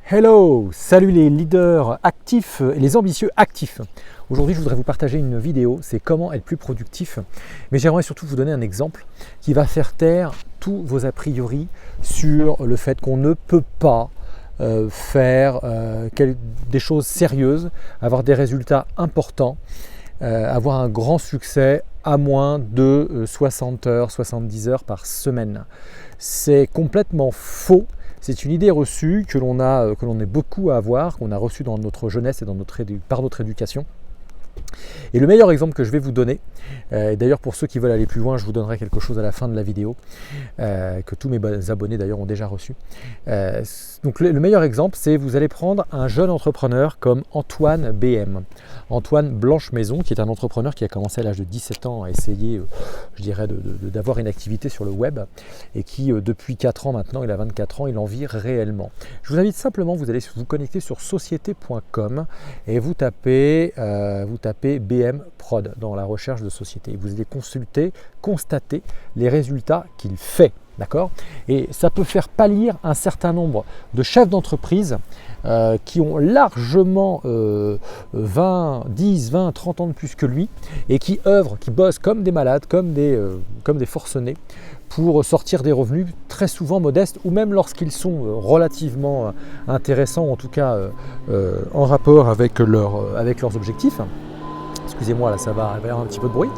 Hello, salut les leaders actifs et les ambitieux actifs. Aujourd'hui, je voudrais vous partager une vidéo, c'est comment être plus productif. Mais j'aimerais surtout vous donner un exemple qui va faire taire tous vos a priori sur le fait qu'on ne peut pas faire des choses sérieuses, avoir des résultats importants, avoir un grand succès à moins de 60 heures, 70 heures par semaine. C'est complètement faux. C'est une idée reçue que l'on est beaucoup à avoir, qu'on a reçue dans notre jeunesse et par notre éducation. Et le meilleur exemple que je vais vous donner, et d'ailleurs pour ceux qui veulent aller plus loin, je vous donnerai quelque chose à la fin de la vidéo, que tous mes abonnés d'ailleurs ont déjà reçu. Donc le meilleur exemple, c'est vous allez prendre un jeune entrepreneur comme Antoine BM. Antoine Blanche-Maison, qui est un entrepreneur qui a commencé à l'âge de 17 ans à essayer, je dirais, d'avoir une activité sur le web et qui, depuis 4 ans maintenant, il a 24 ans, il en vit réellement. Je vous invite simplement, vous allez vous connecter sur société.com et vous tapez BM Prod dans la recherche de société. Vous allez constater les résultats qu'il fait. D'accord ? Et ça peut faire pâlir un certain nombre de chefs d'entreprise qui ont largement 10, 20, 30 ans de plus que lui et qui œuvrent, qui bossent comme des malades, comme des forcenés pour sortir des revenus très souvent modestes ou même lorsqu'ils sont relativement intéressants, en tout cas en rapport avec leurs objectifs. Excusez-moi, là ça va y avoir un petit peu de bruit.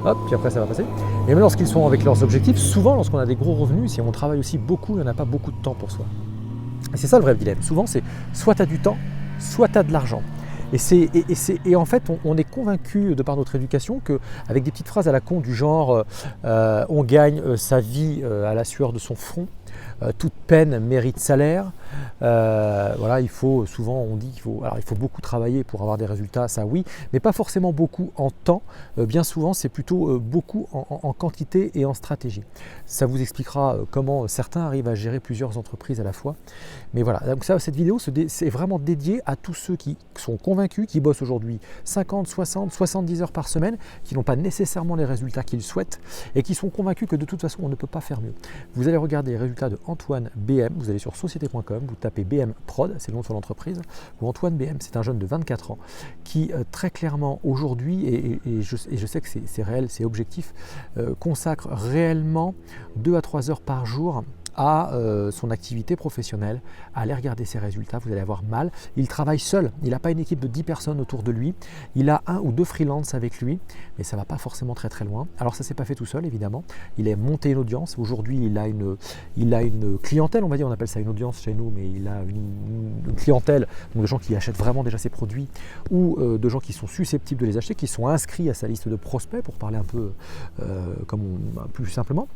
Hop, puis après ça va passer. Et même lorsqu'ils sont avec leurs objectifs, souvent lorsqu'on a des gros revenus, si on travaille aussi beaucoup, il n'y en a pas beaucoup de temps pour soi. Et c'est ça le vrai dilemme. Souvent c'est soit tu as du temps, soit tu as de l'argent. Et en fait, on est convaincu de par notre éducation qu'avec des petites phrases à la con du genre on gagne sa vie à la sueur de son front, toute peine mérite salaire. Voilà, on dit qu'il faut beaucoup travailler pour avoir des résultats, ça oui, mais pas forcément beaucoup en temps. Bien souvent, c'est plutôt beaucoup en quantité et en stratégie. Ça vous expliquera comment certains arrivent à gérer plusieurs entreprises à la fois. Mais voilà, donc cette vidéo, c'est vraiment dédié à tous ceux qui sont convaincus, qui bossent aujourd'hui 50, 60, 70 heures par semaine, qui n'ont pas nécessairement les résultats qu'ils souhaitent et qui sont convaincus que de toute façon, on ne peut pas faire mieux. Vous allez regarder les résultats de Antoine BM, vous allez sur société.com, vous tapez BM Prod, c'est le nom de son entreprise, ou Antoine BM, c'est un jeune de 24 ans qui très clairement aujourd'hui, et je sais que c'est réel, c'est objectif, consacre réellement 2 à 3 heures par jour à son activité professionnelle, à aller regarder ses résultats, vous allez avoir mal. Il travaille seul, il n'a pas une équipe de 10 personnes autour de lui, il a 1 ou 2 freelances avec lui, mais ça ne va pas forcément très très loin. Alors ça ne s'est pas fait tout seul évidemment, il a monté une audience, aujourd'hui il a une clientèle, on va dire, on appelle ça une audience chez nous, mais il a une clientèle, donc de gens qui achètent vraiment déjà ses produits, ou de gens qui sont susceptibles de les acheter, qui sont inscrits à sa liste de prospects, pour parler un peu plus simplement,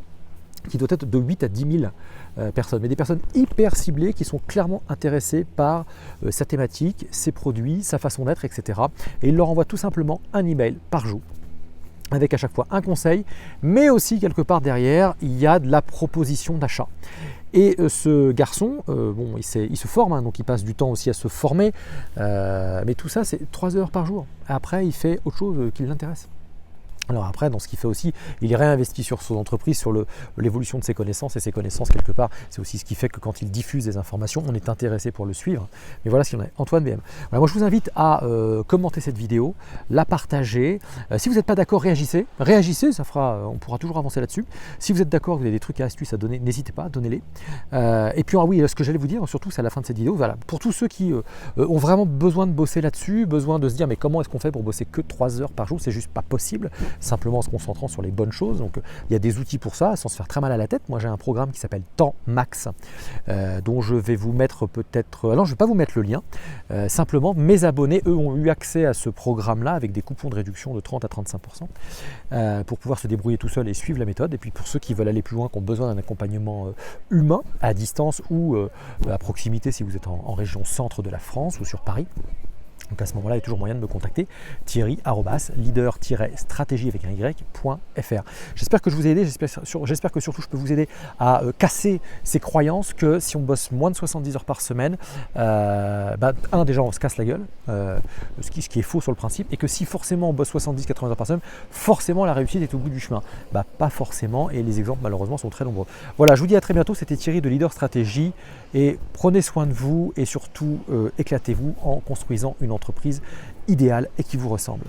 qui doit être de 8 à 10 000 personnes, mais des personnes hyper ciblées qui sont clairement intéressées par sa thématique, ses produits, sa façon d'être, etc. Et il leur envoie tout simplement un email par jour, avec à chaque fois un conseil, mais aussi quelque part derrière, il y a de la proposition d'achat. Et ce garçon, il se forme, hein, donc il passe du temps aussi à se former, mais tout ça c'est 3 heures par jour. Après, il fait autre chose qui l'intéresse. Alors après, dans ce qu'il fait aussi, il réinvestit sur son entreprise, sur l'évolution de ses connaissances, et ses connaissances quelque part, c'est aussi ce qui fait que quand il diffuse des informations, on est intéressé pour le suivre. Mais voilà ce qu'il en est. Antoine BM. Voilà, moi je vous invite à commenter cette vidéo, la partager. Si vous n'êtes pas d'accord, réagissez, on pourra toujours avancer là-dessus. Si vous êtes d'accord, vous avez des trucs et astuces à donner, n'hésitez pas, donnez-les. Et puis oui, ce que j'allais vous dire, surtout c'est à la fin de cette vidéo, voilà, pour tous ceux qui ont vraiment besoin de bosser là-dessus, besoin de se dire mais comment est-ce qu'on fait pour bosser que 3 heures par jour, c'est juste pas possible. Simplement en se concentrant sur les bonnes choses. Donc il y a des outils pour ça, sans se faire très mal à la tête. Moi j'ai un programme qui s'appelle Temps Max, dont je vais vous mettre peut-être... non, je ne vais pas vous mettre le lien. Simplement, mes abonnés, eux, ont eu accès à ce programme-là avec des coupons de réduction de 30 à 35% pour pouvoir se débrouiller tout seul et suivre la méthode. Et puis pour ceux qui veulent aller plus loin, qui ont besoin d'un accompagnement humain, à distance ou à proximité si vous êtes en région centre de la France ou sur Paris, Donc à ce moment-là, il y a toujours moyen de me contacter, Thierry@leader-stratégie avec un y.fr. J'espère que je vous ai aidé, j'espère que surtout je peux vous aider à casser ces croyances que si on bosse moins de 70 heures par semaine, déjà on se casse la gueule, ce qui est faux sur le principe, et que si forcément on bosse 70-80 heures par semaine, forcément la réussite est au bout du chemin. Pas forcément, et les exemples malheureusement sont très nombreux. Voilà, je vous dis à très bientôt, c'était Thierry de Leader Stratégie, et prenez soin de vous et surtout éclatez-vous en construisant une entreprise idéale et qui vous ressemble.